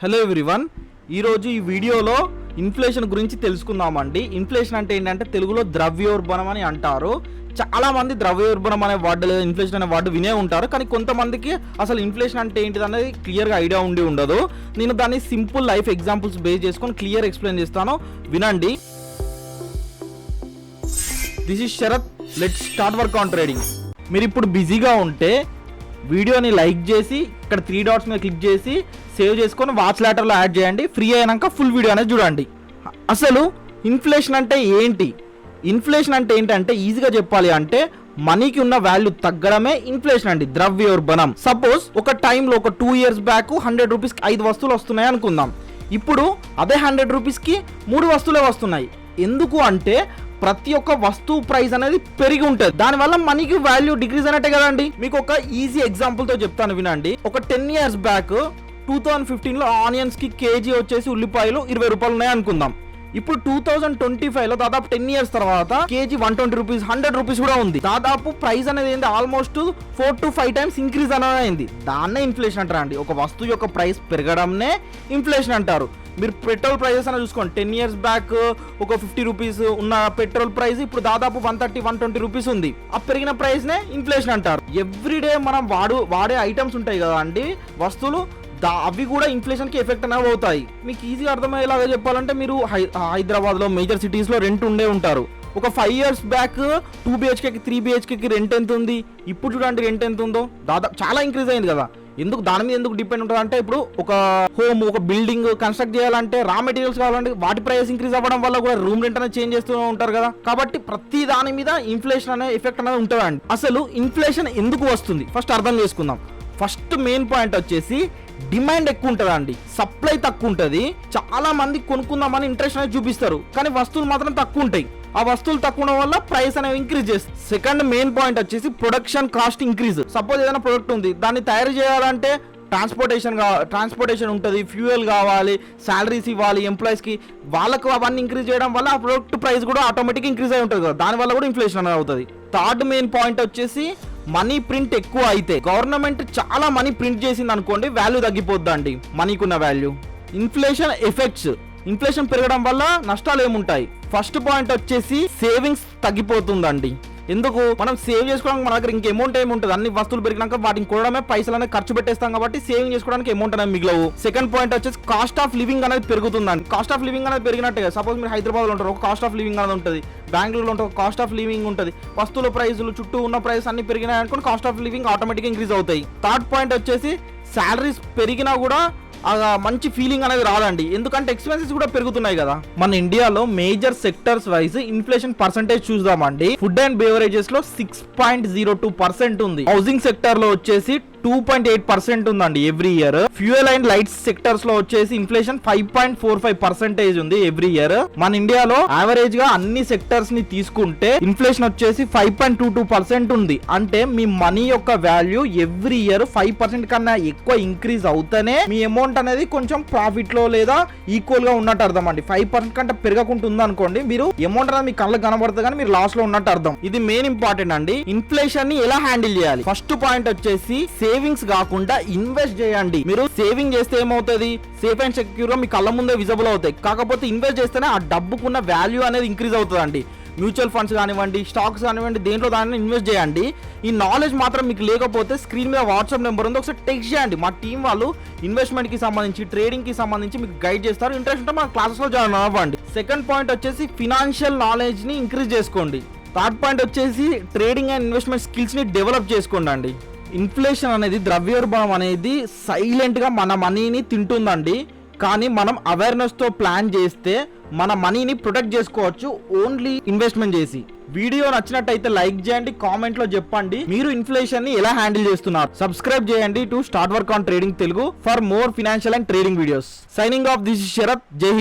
Hello everyone, ఈరోజు ఈ వీడియోలో ఇన్ఫ్లేషన్ గురించి తెలుసుకుందామండి. ఇన్ఫ్లేషన్ అంటే ఏంటంటే తెలుగులో ద్రవ్యోల్బణం అని అంటారు. చాలామంది ద్రవ్యోల్బణం అనే వర్డ్ లేదా ఇన్ఫ్లేషన్ అనే వర్డ్ వినే ఉంటారు, కానీ కొంతమందికి అసలు ఇన్ఫ్లేషన్ అంటే ఏంటిది అనేది క్లియర్గా ఐడియా ఉండదు. నేను దాన్ని సింపుల్ లైఫ్ ఎగ్జాంపుల్స్ బేస్ చేసుకొని క్లియర్ ఎక్స్ప్లెయిన్ చేస్తాను, వినండి. This is Sharath, let's start work on trading. మీరు ఇప్పుడు బిజీగా ఉంటే వీడియోని లైక్ చేసి ఇక్కడ 3 డాట్స్ మీద క్లిక్ చేసి సేవ్ చేసుకొని వాచ్ లెటర్లో యాడ్ చేయండి. ఫ్రీ అయినాక ఫుల్ వీడియో అనేది చూడండి. అసలు ఇన్ఫ్లేషన్ అంటే ఏంటి? ఇన్ఫ్లేషన్ అంటే ఏంటంటే ఈజీగా చెప్పాలి అంటే మనీకి ఉన్న వాల్యూ తగ్గడమే ఇన్ఫ్లేషన్ అండి, ద్రవ్యోల్బణం. సపోజ్ ఒక టైంలో ఒక 2 years బ్యాక్ 100 రూపీస్కి 5 వస్తువులు వస్తున్నాయి అనుకుందాం. ఇప్పుడు అదే 100 రూపీస్కి 3 వస్తువులే వస్తున్నాయి. ఎందుకు అంటే ప్రతి ఒక్క వస్తువు ప్రైస్ అనేది పెరిగి ఉంటుంది, దానివల్ల మనీకి వాల్యూ డిక్రీజ్ అయినట్టే కదండి. మీకు ఒక ఈజీ ఎగ్జాంపుల్ తో చెప్తాను, వినండి. ఒక 10 years బ్యాక్ 2015లో ఆనియన్స్ కి కేజీ వచ్చేసి ఉల్లిపాయలు 20 రూపాయలు ఉన్నాయి అనుకుందాం. ఇప్పుడు 2025లో దాదాపు 10 years తర్వాత కేజీ 120 రూపీస్, 100 రూపీస్ కూడా ఉంది. దాదాపు ప్రైస్ అనేది ఏంటి, ఆల్మోస్ట్ 4 to 5 times ఇంక్రీజ్ అనేది అయింది. దాన్నే ఇన్ఫ్లేషన్ అంటారు అండి. ఒక వస్తువు యొక్క ప్రైస్ పెరగడంనే ఇన్ఫ్లేషన్ అంటారు. మీరు పెట్రోల్ ప్రైజెస్ అని చూసుకోండి. 10 years బ్యాక్ ఒక 50 రూపీస్ ఉన్న పెట్రోల్ ప్రైస్ ఇప్పుడు దాదాపు 130-120 రూపీస్ ఉంది. ఆ పెరిగిన ప్రైస్ నే ఇన్ఫ్లేషన్ అంటారు. ఎవ్రీడే మనం వాడే ఐటమ్స్ ఉంటాయి కదా అండి, వస్తువులు, అవి కూడా ఇన్ఫ్లేషన్ కి ఎఫెక్ట్ అనేవి అవుతాయి. మీకు ఈజీగా అర్థమయ్యేలాగా చెప్పాలంటే మీరు హైదరాబాద్ లో మేజర్ సిటీస్ లో రెంట్ ఉండే ఉంటారు. ఒక 5 years back 2 BHK 3 BHK rent ఎంత ఉంది, ఇప్పుడు చూడండి రెంట్ ఎంత ఉందో. దాదాపు చాలా ఇంక్రీజ్ అయింది కదా. దాని మీద ఎందుకు డిపెండ్ ఉంటుంది అంటే ఇప్పుడు ఒక హోమ్, ఒక బిల్డింగ్ కన్స్ట్రక్ట్ చేయాలంటే రా మెటీరియల్స్ కావాలంటే వాటి ప్రైస్ ఇంక్రీజ్ అవ్వడం వల్ల కూడా రూమ్ రెంట్ అనేది చేంజ్ చేస్తూ ఉంటారు కదా. కాబట్టి ప్రతి దాని మీద ఇన్ఫ్లేషన్ అనే ఎఫెక్ట్ అనేది ఉంటుందండి. అసలు ఇన్ఫ్లేషన్ ఎందుకు వస్తుంది ఫస్ట్ అర్థం చేసుకుందాం. ఫస్ట్ మెయిన్ పాయింట్ వచ్చేసి డిమాండ్ ఎక్కువ ఉంటుంది అండి, సప్లై తక్కువ ఉంటుంది. చాలా మంది కొనుక్కుందామని ఇంట్రెస్ట్ అనేది చూపిస్తారు, కానీ వస్తువులు మాత్రం తక్కువ ఉంటాయి. ఆ వస్తువులు తక్కువ ఉండడం వల్ల ప్రైస్ అనేవి ఇంక్రీజ్ చేస్తుంది. సెకండ్ మెయిన్ పాయింట్ వచ్చేసి ప్రొడక్షన్ కాస్ట్ ఇంక్రీజ్. సపోజ్ ఏదైనా ప్రొడక్ట్ ఉంది, దాన్ని తయారు చేయాలంటే ట్రాన్స్పోర్టేషన్ ఉంటుంది, ఫ్యూయల్ కావాలి, శాలరీస్ ఇవ్వాలి ఎంప్లాయీస్కి, వాళ్ళకు అవన్నీ ఇంక్రీజ్ చేయడం వల్ల ఆ ప్రొడక్ట్ ప్రైస్ కూడా ఆటోమేటిక్ ఇంక్రీజ్ అయి ఉంటుంది కదా, దానివల్ల కూడా ఇన్ఫ్లేషన్ అనేది అవుతుంది. థర్డ్ మెయిన్ పాయింట్ వచ్చేసి మనీ ప్రింట్ ఎక్కువ అయితే, గవర్నమెంట్ చాలా మనీ ప్రింట్ చేసింది అనుకోండి, వాల్యూ తగ్గిపోద్దండి, మనీకి ఉన్న వాల్యూ. ఇన్ఫ్లేషన్ ఎఫెక్ట్స్, ఇన్ఫ్లేషన్ పెరగడం వల్ల నష్టాలు ఏముంటాయి? ఫస్ట్ పాయింట్ వచ్చేసి సేవింగ్స్ తగ్గిపోతుందండి. ఎందుకు? మనం సేవ్ చేసుకోవడానికి మన దగ్గర ఇంక అమౌంట్ ఏముంటుంది, అన్ని వస్తువులు పెరిగినాక వాటిని కొనడమే పైసలు అనేది ఖర్చు పెట్టేస్తాం కాబట్టి సేవింగ్ చేసుకోవడానికి అమౌంట్ అనేది మిగలవు. సెకండ్ పాయింట్ వచ్చేసి కాస్ట్ ఆఫ్ లివింగ్ అనేది పెరుగుతుందండి. కాస్ట్ ఆఫ్ లివింగ్ అనేది పెరిగినట్టే. సపోజ్ మీరు హైదరాబాద్లో ఉంటారు, ఒక కాస్ట్ ఆఫ్ లివింగ్ అనేది ఉంటుంది. బెంగళూరులో ఉంటే ఒక కాస్ట్ ఆఫ్ లివింగ్ ఉంటుంది. వస్తువుల ప్రైసులు, చుట్టూ ఉన్న ప్రైస్ అన్ని పెరిగినాయి అనుకోండి, కాస్ట్ ఆఫ్ లివింగ్ ఆటోమేటిక్గా ఇంక్రీజ్ అవుతాయి. థర్డ్ పాయింట్ వచ్చేసి శాలరీస్ పెరిగినా కూడా మంచి ఫీలింగ్ అనేది రాదండి, ఎందుకంటే ఎక్స్పెన్సెస్ కూడా పెరుగుతున్నాయి కదా. మన ఇండియాలో major sectors wise inflation percentage చూద్దామండి. ఫుడ్ అండ్ బెవరేజెస్ లో 6.02% ఉంది. హౌసింగ్ సెక్టర్ లో వచ్చేసి 2.8% ఉందండి every year. Fuel and lights sectors లో వచ్చేసి ఇన్ఫ్లేషన్ 5.45% ఉంది ఎవ్రీ ఇయర్. మన ఇండియాలో యావరేజ్ గా అన్ని సెక్టర్స్ ని తీసుకుంటే ఇన్ఫ్లేషన్ వచ్చేసి 5.22% ఉంది. అంటే మీ మనీ యొక్క వాల్యూ ఎవ్రీ ఇయర్ 5% కన్నా ఎక్కువ ఇంక్రీజ్ అవుతేనే మీ అమౌంట్ అనేది కొంచెం ప్రాఫిట్ లో లేదా ఈక్వల్ గా ఉన్నట్టు అర్థం అండి. 5% కంటే పెరగకుండా అనుకోండి, మీరు అమౌంట్ అనేది మీ కళ్ళకి కనబడుతుంది కానీ మీరు లాస్ లో ఉన్నట్టు అర్థం. ఇది మెయిన్ ఇంపార్టెంట్ అండి. ఇన్ఫ్లేషన్ ని ఎలా హ్యాండిల్ చేయాలి? ఫస్ట్ పాయింట్ వచ్చేసి సేవింగ్స్ కాకుండా ఇన్వెస్ట్ చేయండి. మీరు సేవింగ్ చేస్తే ఏమవుతుంది, సేఫ్ అండ్ సెక్యూర్ గా మీ కళ్ళ ముందే విజిబుల్ అవుతాయి. కాకపోతే ఇన్వెస్ట్ చేస్తేనే ఆ డబ్బుకున్న వాల్యూ అనేది ఇంక్రీజ్ అవుతుంది అండి. మ్యూచువల్ ఫండ్స్ కానివ్వండి, స్టాక్స్ కానివ్వండి, దేంట్లో దాన్ని ఇన్వెస్ట్ చేయండి. ఈ నాలెడ్జ్ మాత్రం మీకు లేకపోతే స్క్రీన్ మీద వాట్సాప్ నెంబర్ ఉంది, ఒకసారి టెక్స్ట్ చేయండి. మా టీం వాళ్ళు ఇన్వెస్ట్మెంట్ కి సంబంధించి, ట్రేడింగ్ కి సంబంధించి మీకు గైడ్ చేస్తారు. ఇంట్రెస్ట్ ఉంటే మా క్లాసెస్ లో జాయిన్ అవ్వండి. సెకండ్ పాయింట్ వచ్చేసి ఫినాన్షియల్ నాలెడ్జ్ ని ఇంక్రీజ్ చేసుకోండి. థర్డ్ పాయింట్ వచ్చేసి ట్రేడింగ్ అండ్ ఇన్వెస్ట్మెంట్ స్కిల్స్ ని డెవలప్ చేసుకోండి అండి. ఇన్ఫ్లేషన్ అనేది, ద్రవ్యోల్బణం అనేది సైలెంట్ గా మన మనీని తింటుందండి, కానీ మనం అవేర్నెస్ తో ప్లాన్ చేస్తే మన మనీని ప్రొటెక్ట్ చేసుకోవచ్చు, ఓన్లీ ఇన్వెస్ట్మెంట్ చేసి. వీడియో నచ్చినట్టయితే లైక్ చేయండి, కామెంట్ లో చెప్పండి మీరు ఇన్ఫ్లేషన్ ని ఎలా హ్యాండిల్ చేస్తున్నారు. సబ్స్క్రైబ్ చేయండి to start work on trading Telugu for more financial and trading videos. Signing off, this is Sharath. జై హింద్.